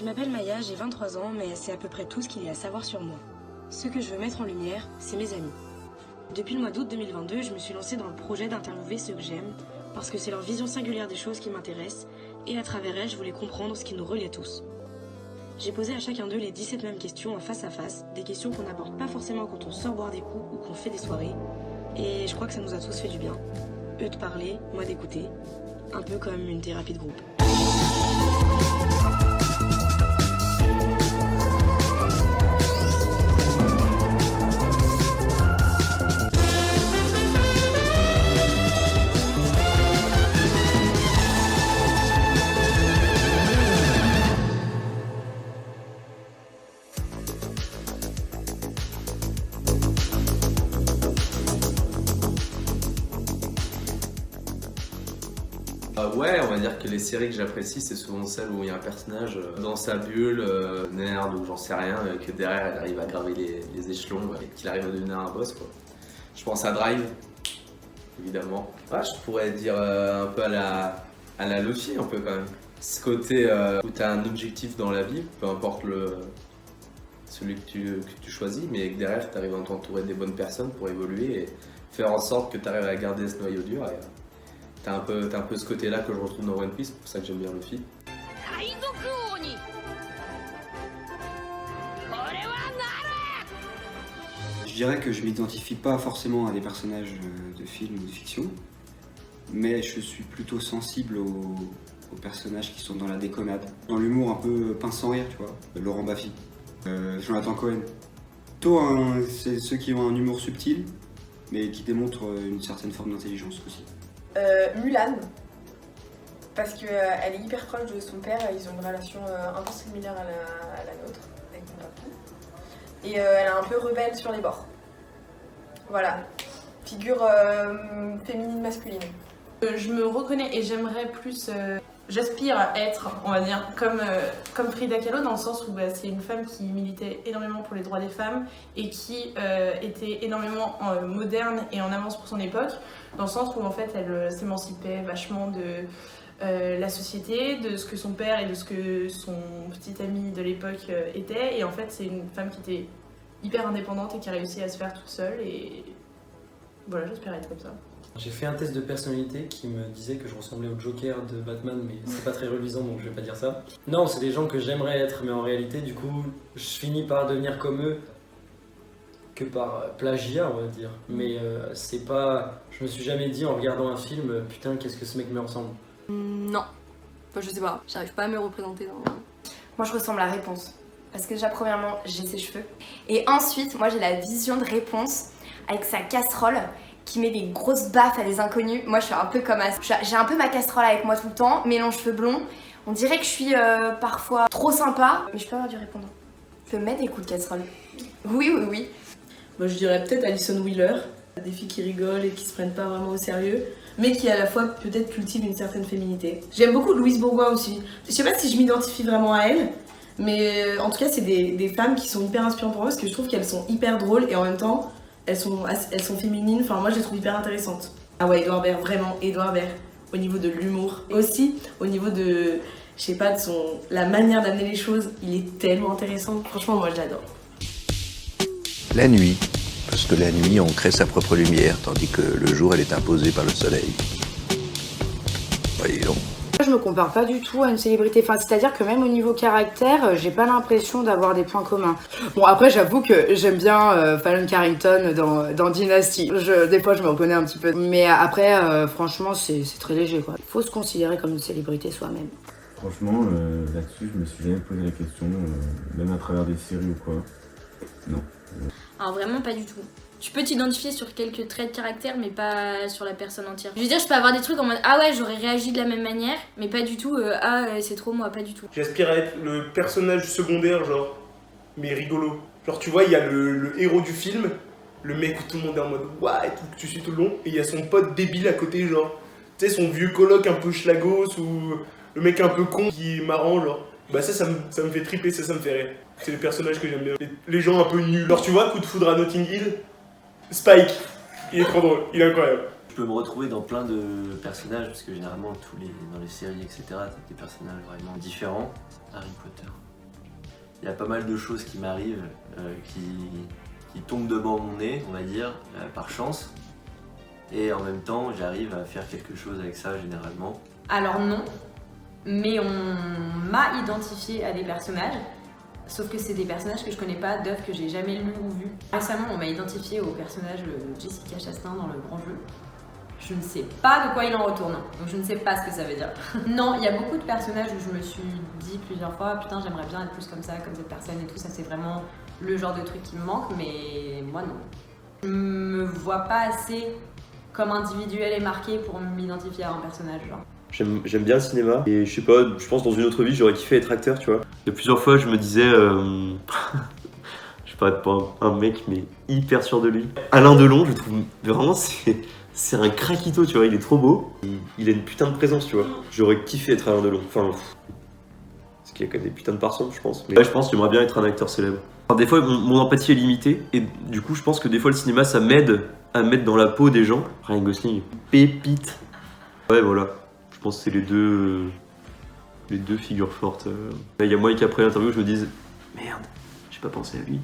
Je m'appelle Maya, j'ai 23 ans, mais c'est à peu près tout ce qu'il y a à savoir sur moi. Ce que je veux mettre en lumière, c'est mes amis. Depuis le mois d'août 2022, je me suis lancée dans le projet d'interviewer ceux que j'aime, parce que c'est leur vision singulière des choses qui m'intéresse, et à travers elle, je voulais comprendre ce qui nous relie tous. J'ai posé à chacun d'eux les 17 mêmes questions en face à face, des questions qu'on n'aborde pas forcément quand on sort boire des coups ou qu'on fait des soirées, et je crois que ça nous a tous fait du bien. Eux de parler, moi d'écouter, un peu comme une thérapie de groupe. Ouais, on va dire que les séries que j'apprécie, c'est souvent celles où il y a un personnage dans sa bulle, nerd ou j'en sais rien, que derrière elle arrive à graver les échelons et qu'il arrive à devenir un boss, quoi. Je pense à Drive, évidemment. Ouais, je pourrais dire un peu à la Luffy, un peu quand même. Ce côté où tu as un objectif dans la vie, peu importe celui que tu choisis, mais que derrière tu arrives à t'entourer des bonnes personnes pour évoluer et faire en sorte que tu arrives à garder ce noyau dur. T'as un peu ce côté-là que je retrouve dans One Piece, c'est pour ça que j'aime bien Luffy. Je dirais que je m'identifie pas forcément à des personnages de films ou de fiction, mais je suis plutôt sensible aux personnages qui sont dans la déconnade, dans l'humour un peu pince sans rire, tu vois. Laurent Baffy, Jonathan Cohen. Plutôt c'est ceux qui ont un humour subtil, mais qui démontrent une certaine forme d'intelligence aussi. Mulan, parce qu'elle est hyper proche de son père, ils ont une relation un peu similaire à la nôtre, avec mon papou. Et elle est un peu rebelle sur les bords. Voilà, figure féminine masculine. Je me reconnais et j'aimerais plus... J'aspire à être, on va dire, comme Frida Kahlo, dans le sens où c'est une femme qui militait énormément pour les droits des femmes et qui était énormément moderne et en avance pour son époque, dans le sens où en fait elle s'émancipait vachement de la société, de ce que son père et de ce que son petit ami de l'époque était, et en fait c'est une femme qui était hyper indépendante et qui a réussi à se faire toute seule, et voilà, j'espère être comme ça. J'ai fait un test de personnalité qui me disait que je ressemblais au Joker de Batman, mais c'est pas très reluisant donc je vais pas dire ça. Non, c'est des gens que j'aimerais être, mais en réalité, du coup, je finis par devenir comme eux que par plagiat, on va dire. Mais c'est pas. Je me suis jamais dit en regardant un film, putain, qu'est-ce que ce mec me ressemble. Non, enfin, je sais pas, j'arrive pas à me représenter dans. Moi, je ressemble à Réponse. Parce que déjà, premièrement, j'ai ses cheveux. Et ensuite, moi, j'ai la vision de Réponse avec sa casserole qui met des grosses baffes à des inconnus. Moi, je suis un peu comme ça. J'ai un peu ma casserole avec moi tout le temps, mes longs cheveux blonds. On dirait que je suis parfois trop sympa, mais je peux avoir du répondant. Je peux mettre des coups de casserole. Oui. Moi, je dirais peut-être Alison Wheeler. Des filles qui rigolent et qui se prennent pas vraiment au sérieux, mais qui à la fois peut-être cultivent une certaine féminité. J'aime beaucoup Louise Bourgoin aussi. Je sais pas si je m'identifie vraiment à elle, mais en tout cas, c'est des femmes qui sont hyper inspirantes pour moi parce que je trouve qu'elles sont hyper drôles et en même temps, elles sont féminines. Enfin, moi, je les trouve hyper intéressantes. Ah ouais, Edouard Baird, vraiment, Edouard Baird, au niveau de l'humour. Et aussi, au niveau de, je sais pas, la manière d'amener les choses, il est tellement intéressant. Franchement, moi, je l'adore. La nuit, parce que la nuit, on crée sa propre lumière, tandis que le jour, elle est imposée par le soleil. Voyez donc. Je me compare pas du tout à une célébrité, enfin, c'est-à-dire que même au niveau caractère, j'ai pas l'impression d'avoir des points communs. Bon, après, j'avoue que j'aime bien Fallon Carrington dans Dynasty. Des fois, je me reconnais un petit peu. Mais après, franchement, c'est très léger, quoi. Il faut se considérer comme une célébrité soi-même. Franchement, là-dessus, je me suis jamais posé la question, même à travers des séries ou quoi. Non. Alors vraiment pas du tout. Tu peux t'identifier sur quelques traits de caractère, mais pas sur la personne entière. Je veux dire, je peux avoir des trucs en mode ah ouais, j'aurais réagi de la même manière, mais pas du tout c'est trop moi, pas du tout. J'aspire à être le personnage secondaire, genre, mais rigolo. Genre, tu vois, il y a le héros du film, le mec où tout le monde est en mode ouais, et tout, que tu suis tout le long, et il y a son pote débile à côté, genre, tu sais, son vieux coloc un peu schlagos ou le mec un peu con qui est marrant, genre. Bah ça me fait triper, ça me fait rire. C'est les personnages que j'aime bien. Les gens un peu nuls. Genre tu vois, Coup de foudre à Notting Hill, Spike, il est trop drôle, il est incroyable. Je peux me retrouver dans plein de personnages, parce que généralement dans les séries, etc., t'as des personnages vraiment différents. Harry Potter. Il y a pas mal de choses qui m'arrivent, qui tombent devant mon nez, on va dire, par chance. Et en même temps, j'arrive à faire quelque chose avec ça généralement. Alors non, mais on m'a identifié à des personnages, sauf que c'est des personnages que je connais pas, d'œuvres que j'ai jamais lues ou vues. Récemment, on m'a identifié au personnage de Jessica Chastain dans Le Grand Jeu. Je ne sais pas de quoi il en retourne, donc je ne sais pas ce que ça veut dire. Non, il y a beaucoup de personnages où je me suis dit plusieurs fois, putain j'aimerais bien être plus comme ça, comme cette personne et tout, ça c'est vraiment le genre de truc qui me manque, mais moi non. Je me vois pas assez comme individuel et marqué pour m'identifier à un personnage, genre. J'aime bien le cinéma et je sais pas, je pense dans une autre vie j'aurais kiffé être acteur, tu vois. Il y a plusieurs fois je me disais, je sais pas, être un mec mais hyper sûr de lui. Alain Delon, je trouve vraiment c'est un craquito, tu vois, il est trop beau. Il a une putain de présence, tu vois. J'aurais kiffé être Alain Delon. Enfin, parce qu'il y a quand même des putains de personnes, je pense. Mais ouais, je pense que j'aimerais bien être un acteur célèbre. Alors, des fois, mon empathie est limitée. Et du coup, je pense que des fois, le cinéma, ça m'aide à mettre dans la peau des gens. Ryan Gosling, pépite. Ouais, voilà. Je pense que c'est les deux figures fortes. Il y a moi qui, après l'interview, je me dis merde, j'ai pas pensé à lui.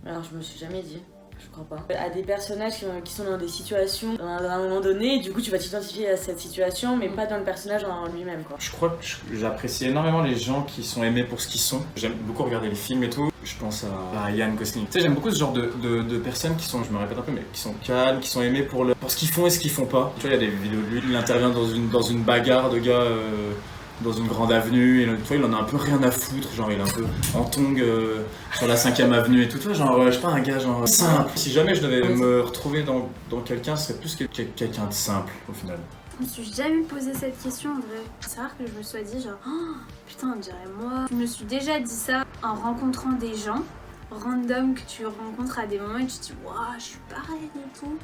Alors, je me suis jamais dit. Je crois pas. À des personnages qui sont dans des situations à un moment donné, du coup tu vas t'identifier à cette situation, mais pas dans le personnage en lui-même, quoi. Je crois que j'apprécie énormément les gens qui sont aimés pour ce qu'ils sont. J'aime beaucoup regarder les films et tout. Je pense à Ryan Gosling. Tu sais, j'aime beaucoup ce genre de personnes qui sont, je me répète un peu, mais qui sont calmes, qui sont aimés pour ce qu'ils font et ce qu'ils font pas. Tu vois, il y a des vidéos de lui, il intervient dans une bagarre de gars dans une grande avenue, et tu vois, il en a un peu rien à foutre, genre il est un peu en tongue sur la 5ème avenue et tout, tu vois, genre je sais pas, un gars genre simple. Si jamais je devais me retrouver dans quelqu'un, ce serait plus quelqu'un de simple au final. Je me suis jamais posé cette question en vrai. C'est rare que je me sois dit genre oh, putain on dirait moi. Je me suis déjà dit ça en rencontrant des gens random que tu rencontres à des moments et tu te dis waouh je suis pareil et tout.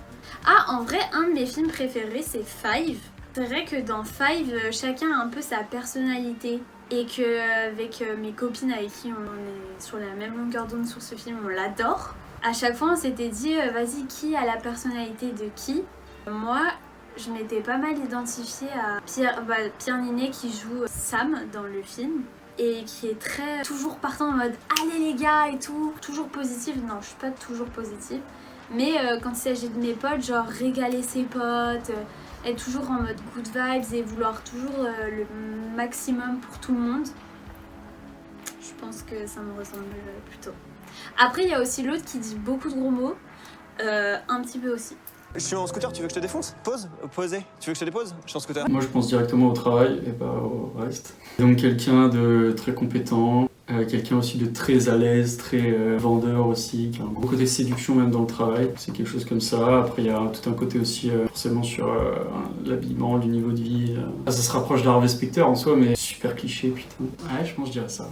Ah en vrai un de mes films préférés c'est Five. C'est vrai que dans Five, chacun a un peu sa personnalité et qu'avec mes copines avec qui on est sur la même longueur d'onde sur ce film, on l'adore. À chaque fois, on s'était dit, vas-y, qui a la personnalité de qui? Moi, je m'étais pas mal identifiée à Pierre Ninet qui joue Sam dans le film et qui est très toujours partant en mode allez les gars et tout, toujours positive. Non, je suis pas toujours positive, mais quand il s'agit de mes potes, genre régaler ses potes, être toujours en mode good vibes et vouloir toujours le maximum pour tout le monde. Je pense que ça me ressemble plutôt. Après, il y a aussi l'autre qui dit beaucoup de gros mots, un petit peu aussi. Je suis en scooter, tu veux que je te défonce? Poser. Tu veux que je te dépose? Je suis en scooter. Moi, je pense directement au travail et pas au reste. Donc, quelqu'un de très compétent, quelqu'un aussi de très à l'aise, très vendeur aussi, qui a un gros côté séduction même dans le travail. C'est quelque chose comme ça. Après, il y a tout un côté aussi forcément sur l'habillement, du niveau de vie. Ça se rapproche d'Harvey Specter en soi, mais super cliché, putain. Ouais, je pense que je dirais ça.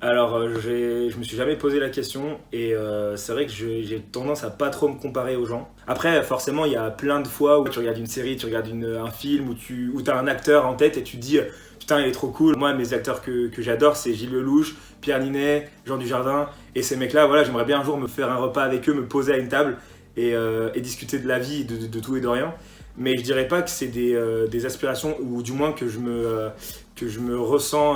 Alors, je me suis jamais posé la question et c'est vrai que j'ai tendance à pas trop me comparer aux gens. Après, forcément, il y a plein de fois où tu regardes une série, tu regardes un film où t'as un acteur en tête et tu te dis putain, il est trop cool. Moi, mes acteurs que j'adore, c'est Gilles Lelouch, Pierre Ninet, Jean Dujardin. Et ces mecs-là, voilà, j'aimerais bien un jour me faire un repas avec eux, me poser à une table et discuter de la vie, de tout et de rien. Mais je dirais pas que c'est des aspirations, ou du moins que je me ressens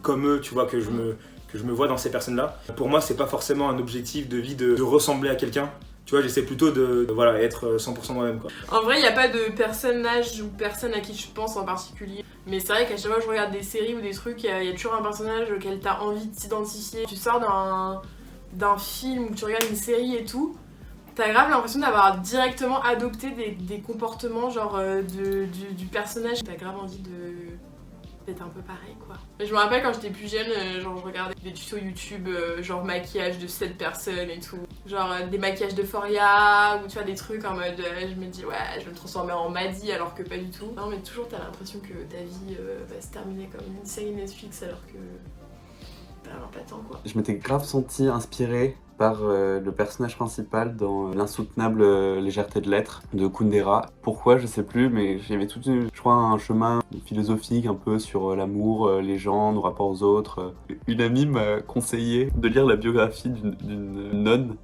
comme eux, tu vois, que je me vois dans ces personnes-là. Pour moi, c'est pas forcément un objectif de vie de ressembler à quelqu'un. Tu vois, j'essaie plutôt de être 100% moi-même, quoi. En vrai, il n'y a pas de personnage ou personne à qui je pense en particulier. Mais c'est vrai qu'à chaque fois que je regarde des séries ou des trucs, il y a toujours un personnage auquel tu as envie de t'identifier. Tu sors d'un film ou tu regardes une série et tout, t'as grave l'impression d'avoir directement adopté des comportements genre du personnage. T'as grave envie d'être un peu pareil, quoi. Mais je me rappelle quand j'étais plus jeune, genre je regardais des tutos YouTube, genre maquillage de cette personne et tout. Genre des maquillages de Foria, ou tu vois des trucs en mode je me dis ouais je vais me transformer en Maddy alors que pas du tout. Non mais toujours t'as l'impression que ta vie va se terminer comme une série Netflix alors que t'as vraiment pas de temps, quoi. Je m'étais grave senti inspiré par le personnage principal dans L'insoutenable légèreté de l'être de Kundera. Pourquoi, je sais plus, mais j'avais tout, je crois, un chemin philosophique un peu sur l'amour, les gens, nos rapports aux autres. Une amie m'a conseillé de lire la biographie d'une nonne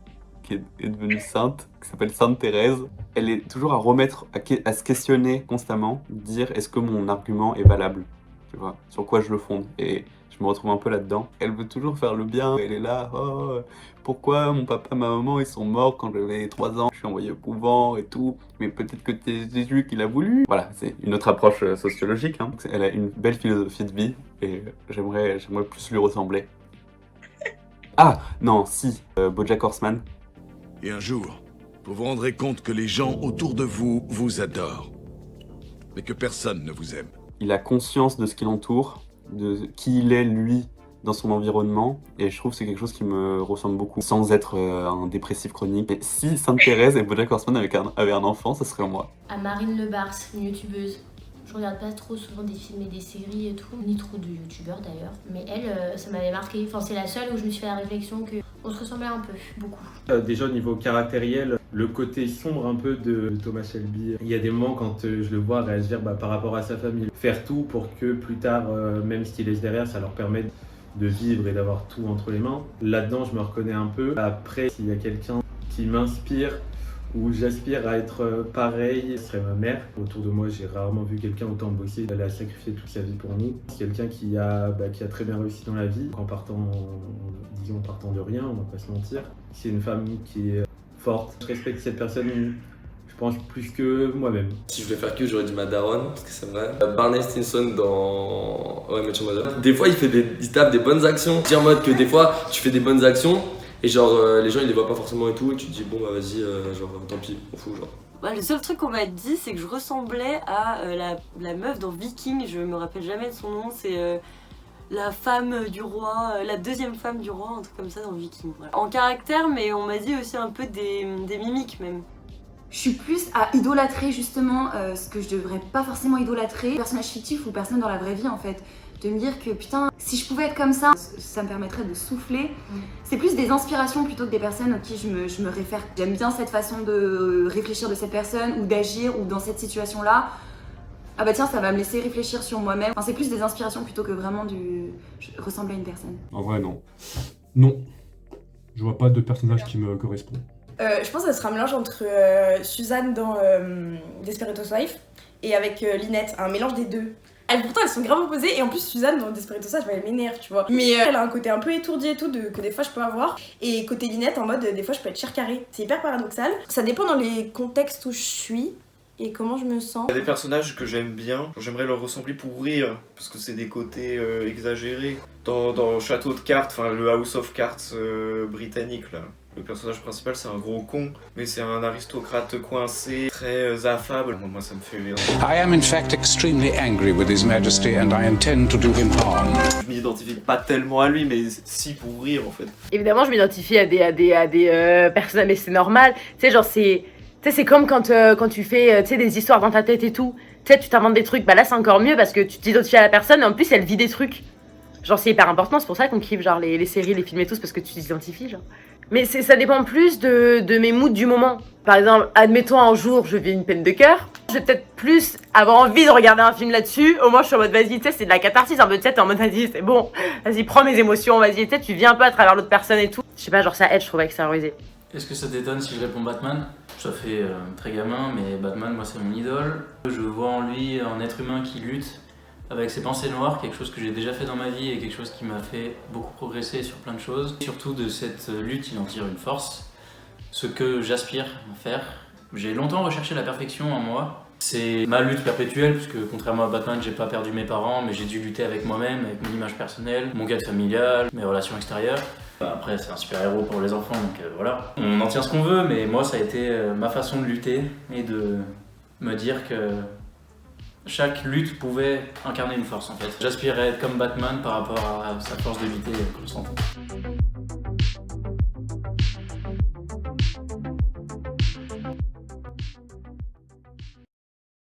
qui est devenue sainte, qui s'appelle Sainte Thérèse. Elle est toujours à se questionner constamment, dire est-ce que mon argument est valable, tu vois, sur quoi je le fonde. Et Je me retrouve un peu là-dedans. Elle veut toujours faire le bien. Elle est là, oh, pourquoi mon papa, ma maman, ils sont morts quand j'avais 3 ans. Je suis envoyée au couvent et tout. Mais peut-être que c'est Jésus qui l'a voulu. Voilà, c'est une autre approche sociologique. Hein. Elle a une belle philosophie de vie et j'aimerais plus lui ressembler. Ah, non, si, BoJack Horseman. Et un jour, vous vous rendrez compte que les gens autour de vous vous adorent, mais que personne ne vous aime. Il a conscience de ce qui l'entoure, de qui il est lui dans son environnement, et je trouve que c'est quelque chose qui me ressemble beaucoup, sans être un dépressif chronique. Et si Sainte Thérèse et BoJack Horseman avaient un enfant, ça serait moi. À Marine Le Bars, une youtubeuse. Je regarde pas trop souvent des films et des séries et tout, ni trop de youtubeurs d'ailleurs. Mais elle, ça m'avait marqué. Enfin, c'est la seule où je me suis fait la réflexion qu'on se ressemblait un peu, beaucoup. Déjà au niveau caractériel, le côté sombre un peu de Thomas Shelby. Il y a des moments quand je le vois réagir par rapport à sa famille. Faire tout pour que plus tard, même ce qu'il laisse derrière, ça leur permette de vivre et d'avoir tout entre les mains. Là-dedans, je me reconnais un peu. Après, s'il y a quelqu'un qui m'inspire, où j'aspire à être pareil, ce serait ma mère. Autour de moi, j'ai rarement vu quelqu'un autant bosser, elle a sacrifié toute sa vie pour nous. C'est quelqu'un qui a très bien réussi dans la vie, en partant de rien, on va pas se mentir. C'est une femme qui est forte. Je respecte cette personne, je pense, plus que moi-même. Si je voulais faire que, j'aurais dit ma daronne, parce que c'est vrai. Barney Stinson dans How I Met Your Mother. Des fois, il tape des bonnes actions. Je dis en mode que des fois, tu fais des bonnes actions, et genre les gens ils les voient pas forcément et tout, et tu te dis bon bah vas-y, genre tant pis, on fout genre. Bah, le seul truc qu'on m'a dit, c'est que je ressemblais à la meuf dans Viking, je me rappelle jamais de son nom, c'est la femme du roi, la deuxième femme du roi, un truc comme ça dans Viking. Voilà. En caractère, mais on m'a dit aussi un peu des mimiques même. Je suis plus à idolâtrer justement ce que je devrais pas forcément idolâtrer, personnage fictif ou personne dans la vraie vie en fait. De me dire que putain, si je pouvais être comme ça, ça me permettrait de souffler. C'est plus des inspirations plutôt que des personnes auxquelles je me réfère. J'aime bien cette façon de réfléchir de cette personne ou d'agir ou dans cette situation-là. Ah bah tiens, ça va me laisser réfléchir sur moi-même. Enfin, c'est plus des inspirations plutôt que vraiment ressembler à une personne. En vrai, non. Non. Je vois pas de personnage qui me correspond. Je pense que ça sera un mélange entre Suzanne dans Desperate Housewives et avec Lynette, un mélange des deux. Pourtant elles sont grave opposées et en plus Suzanne dans Desperate Housewives elle m'énerve tu vois. Mais elle a un côté un peu étourdi et tout que des fois je peux avoir. Et côté Lynette en mode des fois je peux être chair carrée. C'est hyper paradoxal. Ça dépend dans les contextes où je suis et comment je me sens. Il y a des personnages que j'aime bien, j'aimerais leur ressembler pour rire, parce que c'est des côtés exagérés. Dans Château de Cartes, enfin le House of Cards britannique là. Le personnage principal c'est un gros con, mais c'est un aristocrate coincé, très affable. Moi ça me fait rire. I am in fact extremely angry with His Majesty and I intend to do him harm. Je m'identifie pas tellement à lui, mais si pour rire en fait. Évidemment je m'identifie à des personnages, mais c'est normal. Tu sais genre c'est comme quand tu fais des histoires dans ta tête et tout. Tu sais tu t'inventes des trucs, bah là c'est encore mieux parce que tu t'identifies à la personne et en plus elle vit des trucs. Genre c'est hyper important, c'est pour ça qu'on kiffe genre les séries, les films et tout, c'est parce que tu t'identifies genre. Mais ça dépend plus de mes moods du moment. Par exemple, admettons un jour je vis une peine de cœur, je vais peut-être plus avoir envie de regarder un film là-dessus. Au moins je suis en mode vas-y, tu sais c'est de la catharsis, un peu tu sais t'es en mode vas-y c'est bon, vas-y prends mes émotions, vas-y tu sais tu vis un peu à travers l'autre personne et tout. Je sais pas, genre ça aide je trouve à extérioriser. Est-ce que ça t'étonne si je réponds Batman? Ça fait très gamin, mais Batman moi c'est mon idole. Je vois en lui un être humain qui lutte avec ses pensées noires, quelque chose que j'ai déjà fait dans ma vie et quelque chose qui m'a fait beaucoup progresser sur plein de choses. Surtout de cette lutte, il en tire une force. Ce que j'aspire à faire. J'ai longtemps recherché la perfection en moi. C'est ma lutte perpétuelle, puisque contrairement à Batman, j'ai pas perdu mes parents, mais j'ai dû lutter avec moi-même, avec mon image personnelle, mon cadre familial, mes relations extérieures. Après, c'est un super-héros pour les enfants, donc voilà. On en tient ce qu'on veut, mais moi, ça a été ma façon de lutter et de me dire que chaque lutte pouvait incarner une force en fait. J'aspirais à être comme Batman par rapport à sa force de lutter constante.